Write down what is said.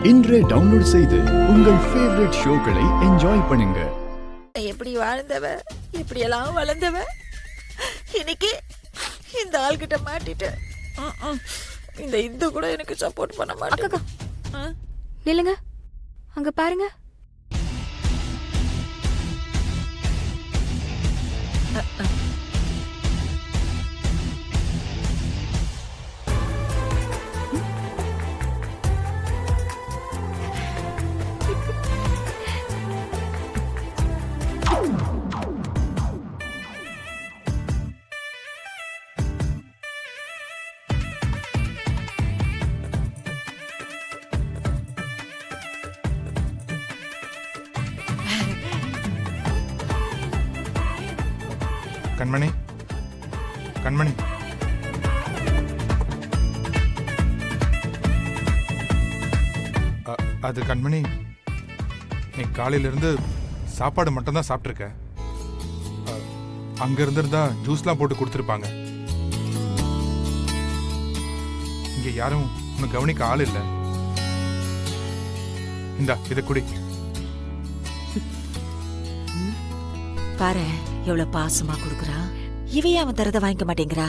இன்றே டவுன்லோட் செய்து உங்கள் ஃபேவரட் ஷோக்களை என்ஜாய் பண்ணுங்க. எப்படி வாழ்ந்தவ, இப்படி எல்லாம் வளர்ந்தவ, இன்னைக்கு இந்த ஆள்கிட்ட மாட்டிட்டு இந்த இந்து கூட எனக்கு சப்போர்ட் பண்ண மாட்டேங்க. நில்லுங்க, அங்க பாருங்க. கண்மணி, கண்மணி, அது கண்மணி, நீ காலையிலிருந்து சாப்பாடு மட்டும்தான் சாப்பிட்ருக்க. அங்க இருந்திருந்தா ஜூஸ்லாம் போட்டு கொடுத்துருப்பாங்க. இங்க யாரும் உன்னை கவனிக்க ஆள் இல்லை. இந்தா இதை குடி. பாரு எவ்வளவு பாசமா குடுக்குறா. இவையே அவன் தரத வாங்கிக்க மாட்டேங்கிறா.